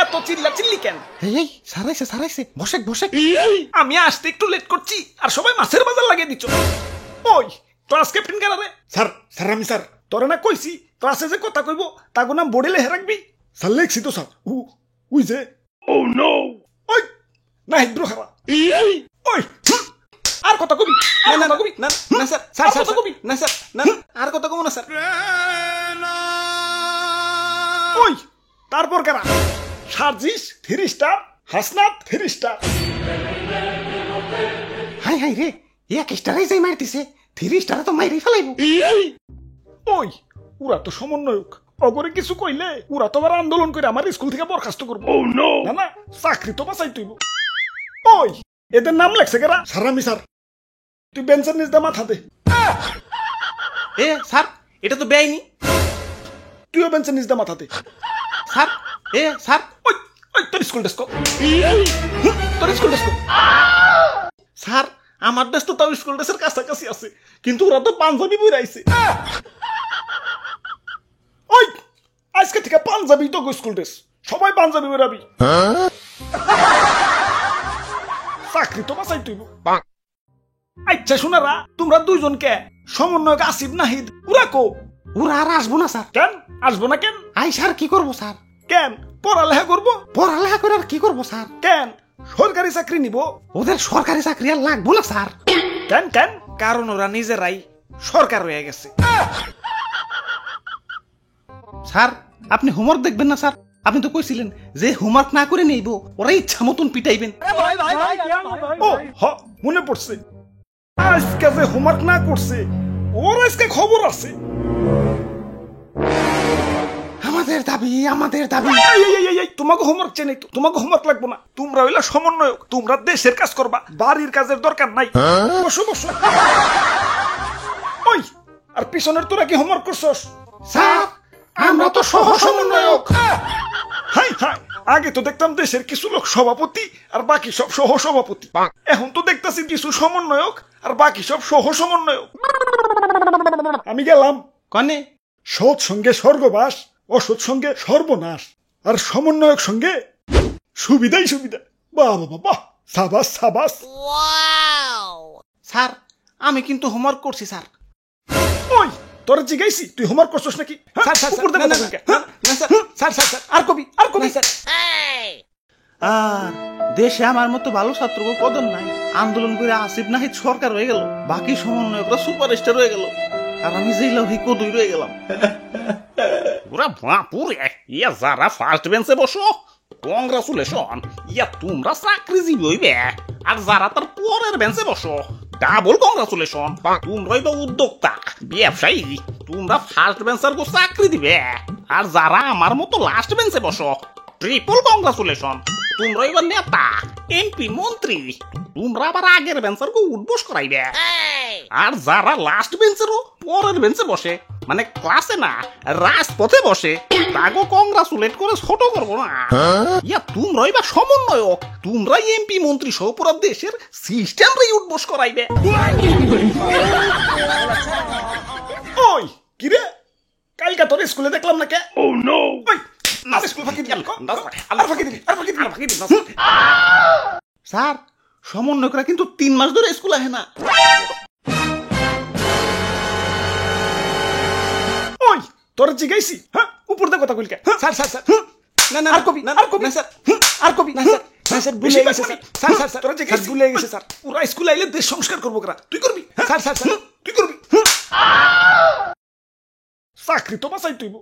এত চিল্লা চিল্লি কেন? এই সারাইছে বসে আমি আসতে একটু লেট করছি আর সবাই মাছের বাজার লাগিয়ে দিচ্ছ। ওই ক্লাস ক্যাপ্টেন কেন রে? স্যার আমি স্যার। তোরা না কইছি ক্লাসে যে কথা কইব তাকে নাম বোর্ডে লেখে রাখবি। স্যার লেখছি তো স্যার। উই যে ও নো। ওই না হিদ্রো খাবা। ওই আর কথা কবি না কবি না স্যার স্যার কথা কবি না স্যার না আর কথা কব না স্যার। ওই তারপর কারা? Sarjis 3 star, Hasnat 3 star. হাই রে এক স্টারে যাই মারতিছে 3 স্টারে তো মাইরেই ফেলাইবো। ওই ওরা তো সমন্বয়ক, অগরে কিছু কইলে ওরা তো আবার আন্দোলন করে আমার স্কুল থেকে বরখাস্ত করবো। না চাকরি তো বাঁচাই তুইব। ওই এদের নাম লেখছে কেরা? স্যার আমি স্যার। তুই বেঞ্চের নিচ দিয়ে মাথা দে। এ স্যার এটা তো বেআইনি। তুইও বেঞ্চের নিচ দিয়ে মাথা দে। স্যার ওই তোর স্কুল ড্রেস তোর স্কুল ড্রেস স্যার আমার ড্রেস তো তাও স্কুল ড্রেসের কাছাকাছি আছে, কিন্তু ওরা তো পাঞ্জাবি বই রাইছে। ওই আজকে থেকে পাঞ্জাবি তো স্কুল ড্রেস, সবাই পাঞ্জাবি বেরাবি। চাকরি তো বাঁচাই তুইব। আচ্ছা শোনারা, তোমরা দুইজনকে সমন্বয়ক আসিফ নাহিদ ওরা কো? ওরা আর আসবো না স্যার। কেন আসবো না? কেন আই স্যার কি করবো স্যার? কেন পড়ালেখা করবো? পড়ালেখা করে আর কি করবো স্যার? কেন সরকারি চাকরি নিব? ওদের সরকারি চাকরি আর লাগবো না স্যার। কেন কেন? কারণ ওরা নিজেরাই সরকার হয়ে গেছে। স্যার আপনি হোমওয়ার্ক দেখবেন না স্যার? আপনি তো কইছিলেন যে হোমওয়ার্ক না করে নেইব, ওরা ইচ্ছা মতন পিটাইবেন। ও হ মনে পড়ছে, আজকে যে হোমওয়ার্ক না করছে ওর আজকে খবর আছে। আমাদের দাবি। তোমাকে হোমওয়ার্ক চেনে তো, তোমাকে হোমওয়ার্ক লাগবো না। তোমরা হইলা সমন্বয়ক, তোমরা দেশের কাজ করবা, বাড়ির কাজের দরকার নাই। বসো ওই আর পিছনের তোরা কি হোমওয়ার্ক করছস? স্যার আমরা তো সহ সমন্বয়ক। হাই আগে তো দেখতাম দেশের কিছু লোক সভাপতি আর বাকি সব সহ সভাপতি, এখন তো দেখতাছি কিছু সমন্বয়ক আর বাকি সব সহ সমন্বয়ক। আমি গেলাম কনে? সৎ সঙ্গে স্বর্গবাস, অসৎ সঙ্গে সর্বনাশ, আর সমন্বয়ক সঙ্গে সুবিধাই সুবিধা। বাহ সাবাস। স্যার আমি কিন্তু হোমওয়ার্ক করছি স্যার। ওই তোরা জিগাইছি তুই হোমওয়ার্ক করছস নাকি? আর কবি স্যার। আর দেশে আমার মতো ভালো ছাত্র কদম নাই। আন্দোলন করে আসিফ নাহিদ সরকার হয়ে গেল, বাকি সমন্বয়করা সুপারস্টার হয়ে গেল, আর আমি যেইলাম কদুই রয়ে গেলাম। ওরা বাপুরে, ইয়া যারা ফার্স্ট বেঞ্চে বসো কংগ্রাচুলেশন, ইয়া তোমরা চাকরিজীবী হইবে। আর যারা তার পরের বেঞ্চে বসো ডাবল কংগ্রাচুলেশন, তোমরাই তো উদ্যোক্তা ব্যবসায়ী, তোমরা ফার্স্ট বেঞ্চার গো চাকরি দিবে। আর যারা আমার মতো লাস্ট বেঞ্চে বসো ট্রিপল কংগ্রাচুলেশন, তোমরা এবার নেতা এমপি মন্ত্রী, তোমরা আবার আগের বেঞ্চার গো উঠবোস করাইবে। আর যারা লাস্ট বেঞ্চেরও পরের বেঞ্চে বসে, মানে ক্লাসে না রাজপথে বসে, তাগো কংগ্রাচুলেট করে ছোট করবো না। ইয়া তোমরাই বা সমন্বয়ক, তোমরাই এমপি মন্ত্রী সহ পুরো দেশের সিস্টেমরাই উঠবোস করাইবে। ওই কিরে কালকা তোর স্কুলে দেখলাম না কে? ও নো। স্যার সমন্বয়করা কিন্তু 3 মাস ধরে স্কুল আসে না। ওই তোর জিগাইছি উপর দিয়ে কথা কইলকে? স্যার না আর কবি স্যার, আর কবি না স্যার ভুলে গেছে স্যার তোর জিগাইছি ভুলে গেছে স্যার। পুরা স্কুল আইলে দেশ সংস্কার করবো করা, তুই করবি? স্যার তুই করবি? চাকরি তো বাঁচাই তুইব।